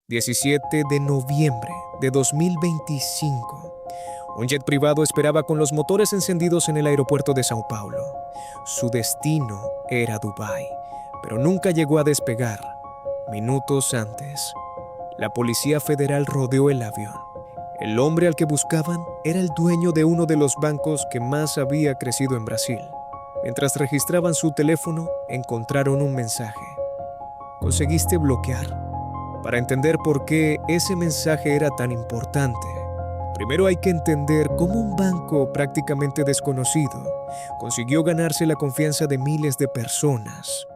17 de noviembre de 2025. Un jet privado esperaba con los motores encendidos en el aeropuerto de Sao Paulo. Su destino era Dubái, pero nunca llegó a despegar. Minutos antes, la Policía Federal rodeó el avión. El hombre al que buscaban era el dueño de uno de los bancos que más había crecido en Brasil. Mientras registraban su teléfono, encontraron un mensaje. ¿Conseguiste bloquear? Para entender por qué ese mensaje era tan importante, primero hay que entender cómo un banco prácticamente desconocido consiguió ganarse la confianza de miles de personas.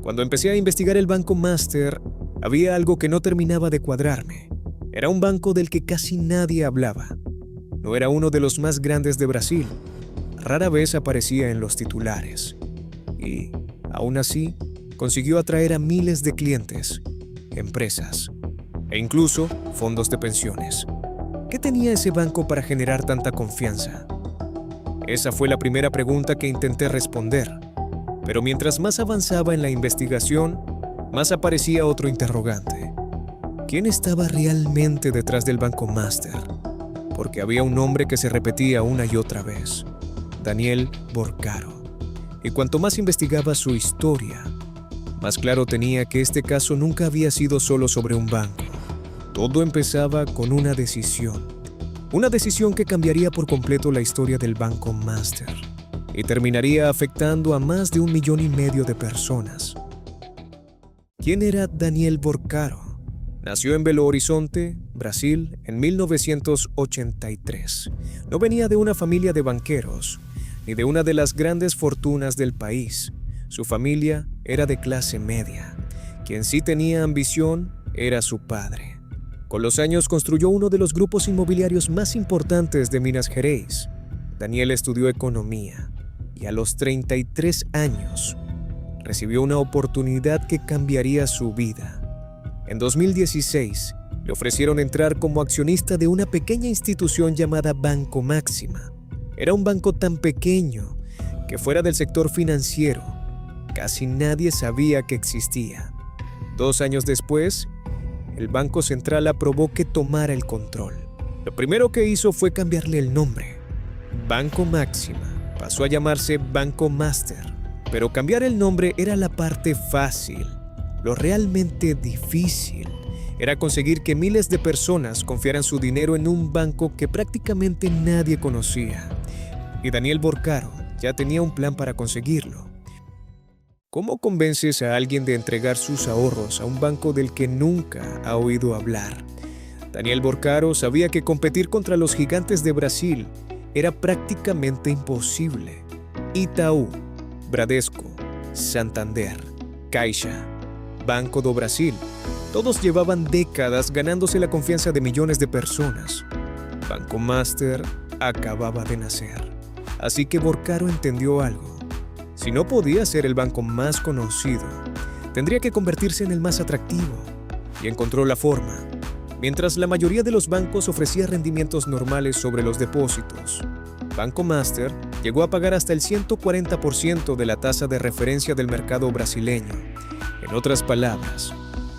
Cuando empecé a investigar el Banco Master, había algo que no terminaba de cuadrarme. Era un banco del que casi nadie hablaba. No era uno de los más grandes de Brasil. Rara vez aparecía en los titulares. Y, aún así, consiguió atraer a miles de clientes, empresas e incluso fondos de pensiones. ¿Qué tenía ese banco para generar tanta confianza? Esa fue la primera pregunta que intenté responder, pero mientras más avanzaba en la investigación, más aparecía otro interrogante. ¿Quién estaba realmente detrás del Banco Master? Porque había un nombre que se repetía una y otra vez: Daniel Borcaro. Y cuanto más investigaba su historia, más claro tenía que este caso nunca había sido solo sobre un banco. Todo empezaba con una decisión. Una decisión que cambiaría por completo la historia del Banco Master y terminaría afectando a más de 1,5 millones de personas. ¿Quién era Daniel Borcaro? Nació en Belo Horizonte, Brasil, en 1983. No venía de una familia de banqueros, ni de una de las grandes fortunas del país. Su familia era de clase media. Quien sí tenía ambición era su padre. Con los años construyó uno de los grupos inmobiliarios más importantes de Minas Gerais. Daniel estudió economía y a los 33 años recibió una oportunidad que cambiaría su vida. En 2016 le ofrecieron entrar como accionista de una pequeña institución llamada Banco Máxima. Era un banco tan pequeño que fuera del sector financiero casi nadie sabía que existía. 2 años después, el Banco Central aprobó que tomara el control. Lo primero que hizo fue cambiarle el nombre. Banco Máxima pasó a llamarse Banco Master, pero cambiar el nombre era la parte fácil. Lo realmente difícil era conseguir que miles de personas confiaran su dinero en un banco que prácticamente nadie conocía. Y Daniel Borcaro ya tenía un plan para conseguirlo. ¿Cómo convences a alguien de entregar sus ahorros a un banco del que nunca ha oído hablar? Daniel Borcaro sabía que competir contra los gigantes de Brasil era prácticamente imposible. Itaú, Bradesco, Santander, Caixa, Banco do Brasil, todos llevaban décadas ganándose la confianza de millones de personas. Banco Master acababa de nacer. Así que Borcaro entendió algo. Si no podía ser el banco más conocido, tendría que convertirse en el más atractivo. Y encontró la forma. Mientras la mayoría de los bancos ofrecía rendimientos normales sobre los depósitos, Banco Master llegó a pagar hasta el 140% de la tasa de referencia del mercado brasileño. En otras palabras,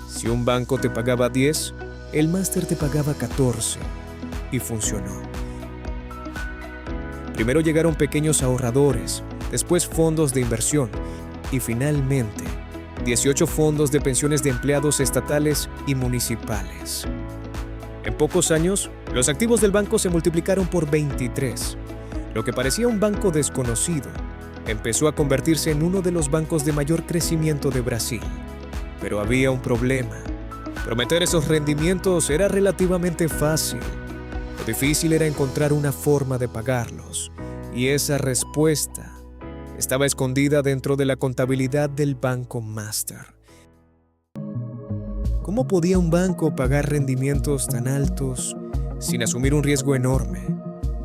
si un banco te pagaba 10, el Master te pagaba 14. Y funcionó. Primero llegaron pequeños ahorradores, después fondos de inversión y finalmente 18 fondos de pensiones de empleados estatales y municipales. En pocos años, los activos del banco se multiplicaron por 23. Lo que parecía un banco desconocido empezó a convertirse en uno de los bancos de mayor crecimiento de Brasil. Pero había un problema. Prometer esos rendimientos era relativamente fácil. Lo difícil era encontrar una forma de pagarlos. Y esa respuesta estaba escondida dentro de la contabilidad del Banco Master. ¿Cómo podía un banco pagar rendimientos tan altos sin asumir un riesgo enorme?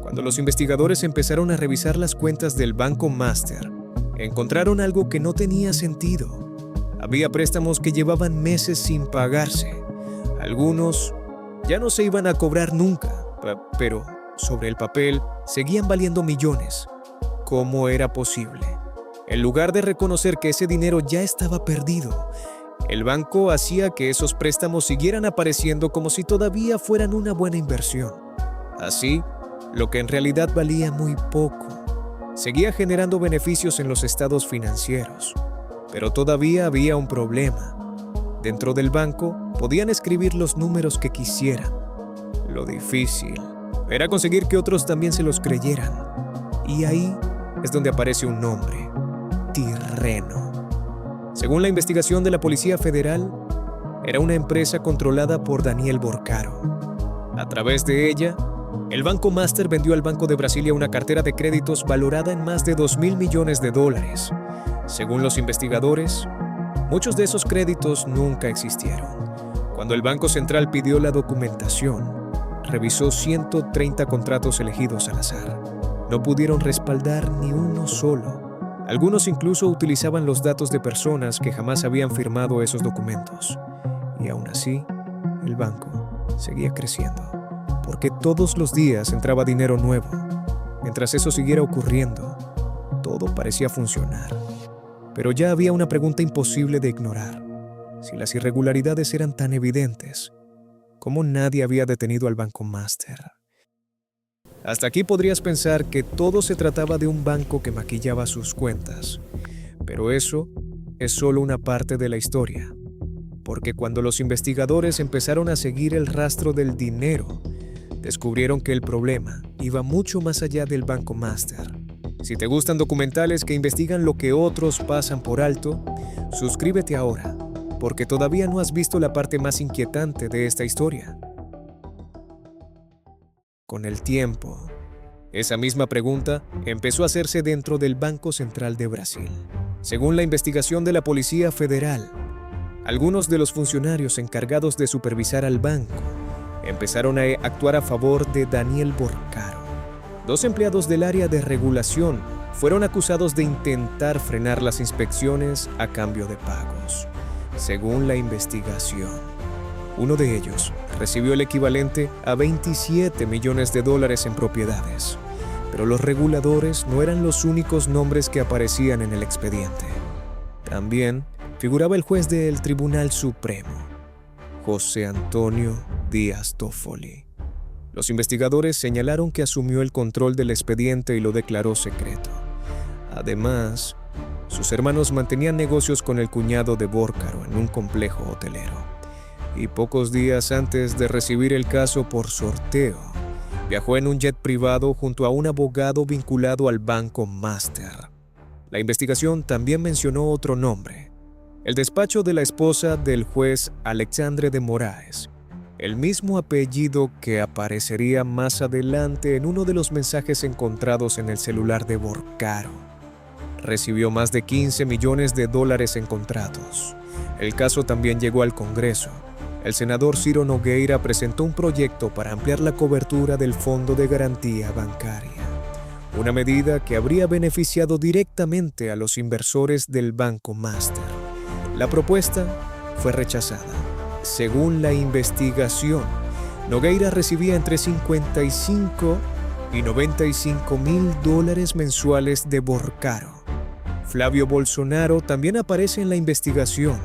Cuando los investigadores empezaron a revisar las cuentas del Banco Master, encontraron algo que no tenía sentido. Había préstamos que llevaban meses sin pagarse. Algunos ya no se iban a cobrar nunca, pero sobre el papel seguían valiendo millones. ¿Cómo era posible? En lugar de reconocer que ese dinero ya estaba perdido, El banco hacía que esos préstamos siguieran apareciendo como si todavía fueran una buena inversión. Así, lo que en realidad valía muy poco, seguía generando beneficios en los estados financieros. Pero todavía había un problema. Dentro del banco podían escribir los números que quisieran. Lo difícil era conseguir que otros también se los creyeran. Y ahí es donde aparece un nombre: Tirreno. Según la investigación de la Policía Federal, era una empresa controlada por Daniel Borcaro. A través de ella, el Banco Master vendió al Banco de Brasilia una cartera de créditos valorada en más de $2.000 millones. Según los investigadores, muchos de esos créditos nunca existieron. Cuando el Banco Central pidió la documentación, revisó 130 contratos elegidos al azar. No pudieron respaldar ni uno solo. Algunos incluso utilizaban los datos de personas que jamás habían firmado esos documentos. Y aún así, el banco seguía creciendo, porque todos los días entraba dinero nuevo. Mientras eso siguiera ocurriendo, todo parecía funcionar. Pero ya había una pregunta imposible de ignorar. Si las irregularidades eran tan evidentes, ¿cómo nadie había detenido al Banco Master? Hasta aquí podrías pensar que todo se trataba de un banco que maquillaba sus cuentas. Pero eso es solo una parte de la historia. Porque cuando los investigadores empezaron a seguir el rastro del dinero, descubrieron que el problema iba mucho más allá del Banco Master. Si te gustan documentales que investigan lo que otros pasan por alto, suscríbete ahora, porque todavía no has visto la parte más inquietante de esta historia. Con el tiempo, esa misma pregunta empezó a hacerse dentro del Banco Central de Brasil. Según la investigación de la Policía Federal, algunos de los funcionarios encargados de supervisar al banco empezaron a actuar a favor de Daniel Borcaro. 2 empleados del área de regulación fueron acusados de intentar frenar las inspecciones a cambio de pagos. Según la investigación, uno de ellos recibió el equivalente a $27 millones en propiedades. Pero los reguladores no eran los únicos nombres que aparecían en el expediente. También figuraba el juez del Tribunal Supremo, José Antonio Díaz Toffoli. Los investigadores señalaron que asumió el control del expediente y lo declaró secreto. Además, sus hermanos mantenían negocios con el cuñado de Borcaro en un complejo hotelero. Y pocos días antes de recibir el caso por sorteo, viajó en un jet privado junto a un abogado vinculado al Banco Master. La investigación también mencionó otro nombre: el despacho de la esposa del juez Alexandre de Moraes, el mismo apellido que aparecería más adelante en uno de los mensajes encontrados en el celular de Borcaro. Recibió más de $15 millones en contratos. El caso también llegó al Congreso. El senador Ciro Nogueira presentó un proyecto para ampliar la cobertura del Fondo de Garantía Bancaria, una medida que habría beneficiado directamente a los inversores del Banco Master. La propuesta fue rechazada. Según la investigación, Nogueira recibía entre $55 y $95.000 mensuales de Borcaro. Flavio Bolsonaro también aparece en la investigación.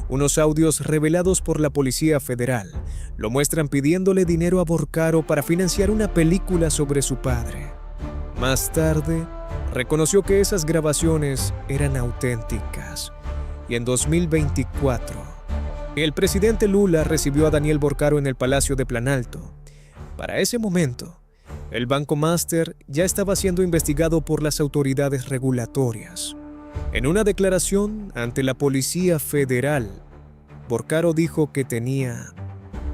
Unos audios revelados por la Policía Federal lo muestran pidiéndole dinero a Borcaro para financiar una película sobre su padre. Más tarde, reconoció que esas grabaciones eran auténticas. Y en 2024, el presidente Lula recibió a Daniel Borcaro en el Palacio de Planalto. Para ese momento, el Banco Master ya estaba siendo investigado por las autoridades regulatorias. En una declaración ante la Policía Federal, Borcaro dijo que tenía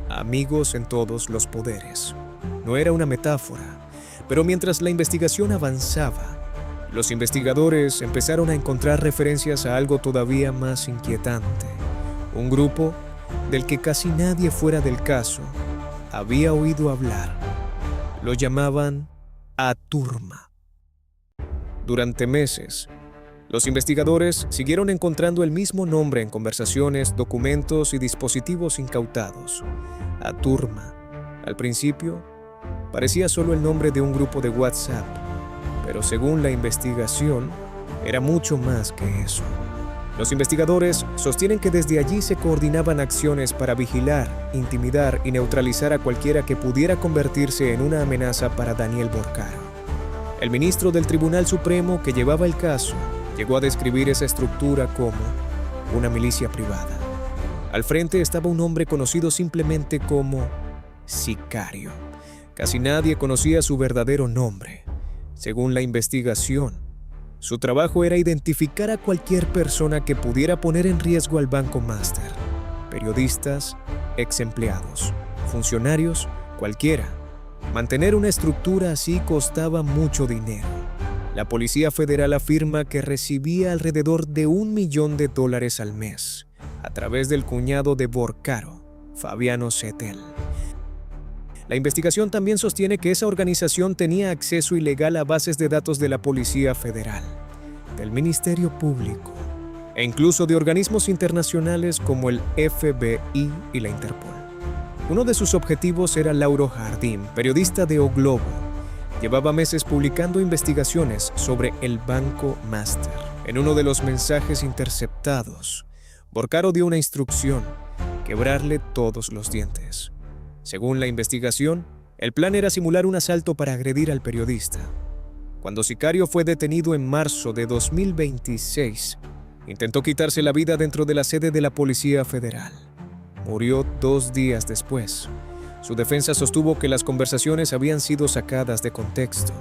amigos en todos los poderes. No era una metáfora, pero mientras la investigación avanzaba, los investigadores empezaron a encontrar referencias a algo todavía más inquietante. Un grupo del que casi nadie fuera del caso había oído hablar. Lo llamaban Aturma. Durante meses, los investigadores siguieron encontrando el mismo nombre en conversaciones, documentos y dispositivos incautados. Aturma, al principio, parecía solo el nombre de un grupo de WhatsApp, pero según la investigación, era mucho más que eso. Los investigadores sostienen que desde allí se coordinaban acciones para vigilar, intimidar y neutralizar a cualquiera que pudiera convertirse en una amenaza para Daniel Borcaro. El ministro del Tribunal Supremo que llevaba el caso llegó a describir esa estructura como una milicia privada. Al frente estaba un hombre conocido simplemente como sicario. Casi nadie conocía su verdadero nombre. Según la investigación, su trabajo era identificar a cualquier persona que pudiera poner en riesgo al Banco Master. Periodistas, ex empleados, funcionarios, cualquiera. Mantener una estructura así costaba mucho dinero. La Policía Federal afirma que recibía alrededor de $1 millón al mes a través del cuñado de Borcaro, Fabiano Setel. La investigación también sostiene que esa organización tenía acceso ilegal a bases de datos de la Policía Federal, del Ministerio Público e incluso de organismos internacionales como el FBI y la Interpol. Uno de sus objetivos era Lauro Jardín, periodista de O Globo. Llevaba meses publicando investigaciones sobre el Banco Master. En uno de los mensajes interceptados, Borcaro dio una instrucción: quebrarle todos los dientes. Según la investigación, el plan era simular un asalto para agredir al periodista. Cuando Sicario fue detenido en marzo de 2026, intentó quitarse la vida dentro de la sede de la Policía Federal. Murió 2 días después. Su defensa sostuvo que las conversaciones habían sido sacadas de contexto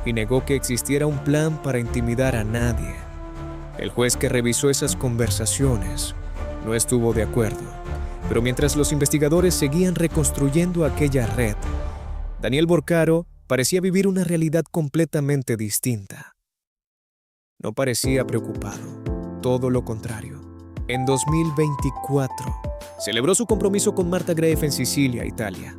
y negó que existiera un plan para intimidar a nadie. El juez que revisó esas conversaciones no estuvo de acuerdo. Pero mientras los investigadores seguían reconstruyendo aquella red, Daniel Borcaro parecía vivir una realidad completamente distinta. No parecía preocupado, todo lo contrario. En 2024, celebró su compromiso con Marta Graef en Sicilia, Italia.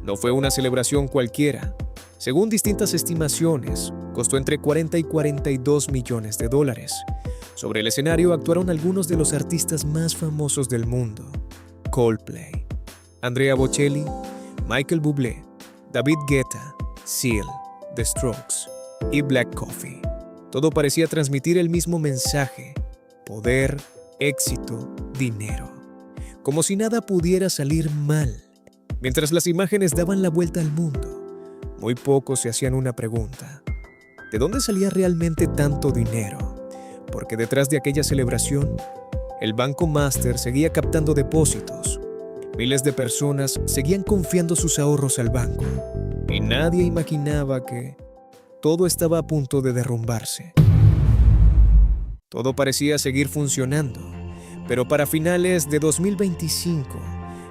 No fue una celebración cualquiera. Según distintas estimaciones, costó entre $40 y $42 millones. Sobre el escenario actuaron algunos de los artistas más famosos del mundo: Coldplay, Andrea Bocelli, Michael Bublé, David Guetta, Seal, The Strokes y Black Coffee. Todo parecía transmitir el mismo mensaje: poder, éxito, dinero. Como si nada pudiera salir mal. Mientras las imágenes daban la vuelta al mundo, muy pocos se hacían una pregunta: ¿de dónde salía realmente tanto dinero? Porque detrás de aquella celebración, el Banco Master seguía captando depósitos. Miles de personas seguían confiando sus ahorros al banco. Y nadie imaginaba que todo estaba a punto de derrumbarse. Todo parecía seguir funcionando, pero para finales de 2025,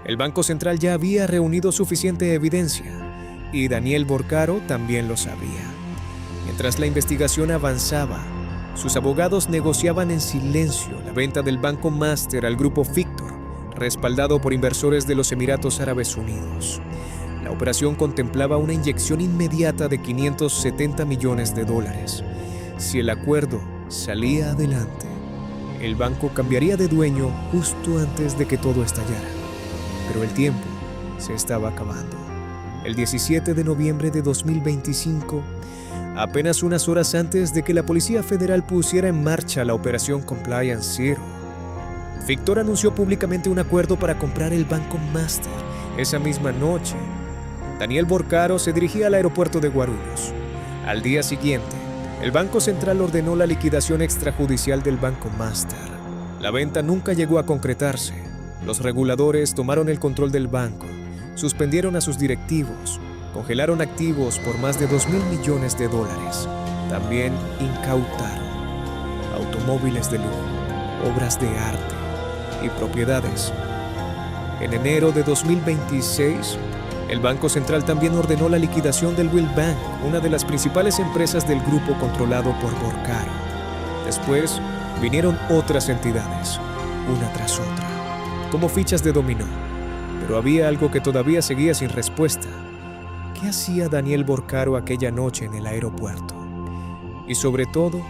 el Banco Central ya había reunido suficiente evidencia, y Daniel Borcaro también lo sabía. Mientras la investigación avanzaba, sus abogados negociaban en silencio la venta del Banco Master al grupo Fictor, respaldado por inversores de los Emiratos Árabes Unidos. La operación contemplaba una inyección inmediata de $570 millones. Si el acuerdo salía adelante, el banco cambiaría de dueño justo antes de que todo estallara. Pero el tiempo se estaba acabando. El 17 de noviembre de 2025, apenas unas horas antes de que la Policía Federal pusiera en marcha la operación Compliance Zero, Fictor anunció públicamente un acuerdo para comprar el Banco Master. Esa misma noche, Daniel Borcaro se dirigía al aeropuerto de Guarulhos. Al día siguiente, el Banco Central ordenó la liquidación extrajudicial del Banco Master. La venta nunca llegó a concretarse. Los reguladores tomaron el control del banco, suspendieron a sus directivos, congelaron activos por más de $2.000 millones. También incautaron automóviles de lujo, obras de arte y propiedades. En enero de 2026, el Banco Central también ordenó la liquidación del Will Bank, una de las principales empresas del grupo controlado por Borcaro. Después vinieron otras entidades, una tras otra, como fichas de dominó. Pero había algo que todavía seguía sin respuesta. ¿Qué hacía Daniel Borcaro aquella noche en el aeropuerto? Y sobre todo,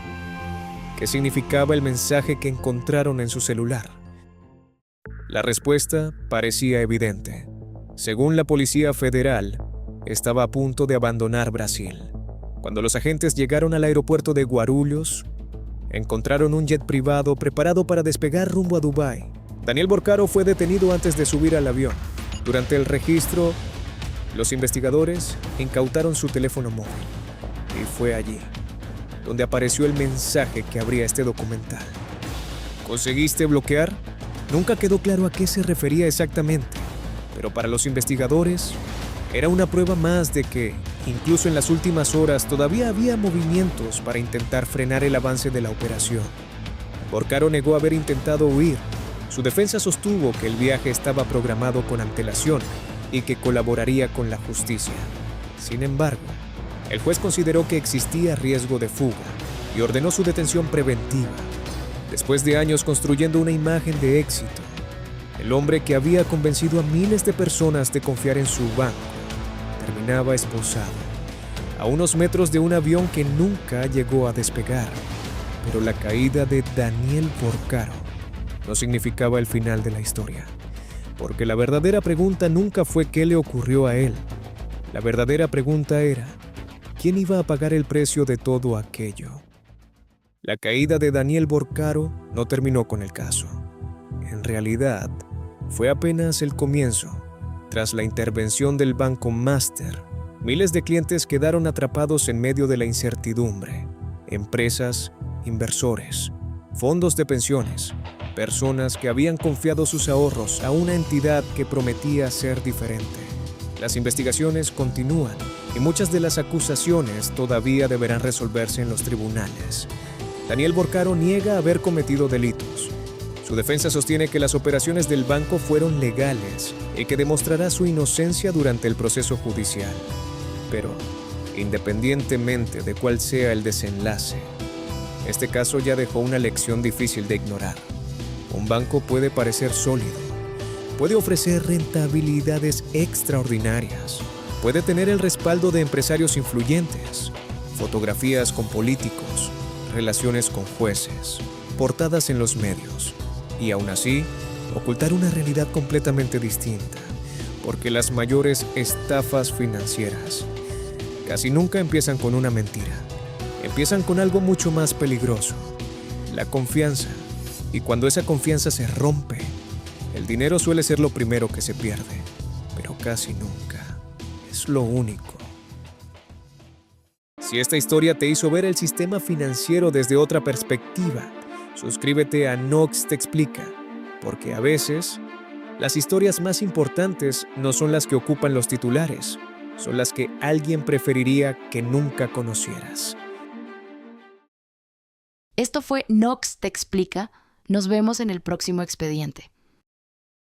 ¿qué significaba el mensaje que encontraron en su celular? La respuesta parecía evidente. Según la Policía Federal, estaba a punto de abandonar Brasil. Cuando los agentes llegaron al aeropuerto de Guarulhos, Encontraron un jet privado preparado para despegar rumbo a Dubái. Daniel Borcaro fue detenido antes de subir al avión. Durante el registro, los investigadores incautaron su teléfono móvil. Y fue allí donde apareció el mensaje que abría este documental. ¿Conseguiste bloquear? Nunca quedó claro a qué se refería exactamente, pero para los investigadores era una prueba más de que, incluso en las últimas horas, todavía había movimientos para intentar frenar el avance de la operación. Borcaro negó haber intentado huir. Su defensa sostuvo que el viaje estaba programado con antelación y que colaboraría con la justicia. Sin embargo, el juez consideró que existía riesgo de fuga y ordenó su detención preventiva. Después de años construyendo una imagen de éxito, el hombre que había convencido a miles de personas de confiar en su banco terminaba esposado a unos metros de un avión que nunca llegó a despegar. Pero la caída de Daniel Borcaro no significaba el final de la historia, porque la verdadera pregunta nunca fue qué le ocurrió a él. La verdadera pregunta era, ¿quién iba a pagar el precio de todo aquello? La caída de Daniel Borcaro no terminó con el caso. En realidad, fue apenas el comienzo. Tras la intervención del Banco Master, miles de clientes quedaron atrapados en medio de la incertidumbre. Empresas, inversores, fondos de pensiones, personas que habían confiado sus ahorros a una entidad que prometía ser diferente. Las investigaciones continúan y muchas de las acusaciones todavía deberán resolverse en los tribunales. Daniel Borcaro niega haber cometido delitos. Su defensa sostiene que las operaciones del banco fueron legales y que demostrará su inocencia durante el proceso judicial. Pero, independientemente de cuál sea el desenlace, este caso ya dejó una lección difícil de ignorar. Un banco puede parecer sólido, puede ofrecer rentabilidades extraordinarias, puede tener el respaldo de empresarios influyentes, fotografías con políticos, relaciones con jueces, portadas en los medios, y aún así, ocultar una realidad completamente distinta, porque las mayores estafas financieras casi nunca empiezan con una mentira, empiezan con algo mucho más peligroso, la confianza, y cuando esa confianza se rompe, el dinero suele ser lo primero que se pierde, pero casi nunca es lo único. Si esta historia te hizo ver el sistema financiero desde otra perspectiva, suscríbete a Nox Te Explica, porque a veces las historias más importantes no son las que ocupan los titulares, son las que alguien preferiría que nunca conocieras. Esto fue Nox Te Explica. Nos vemos en el próximo expediente.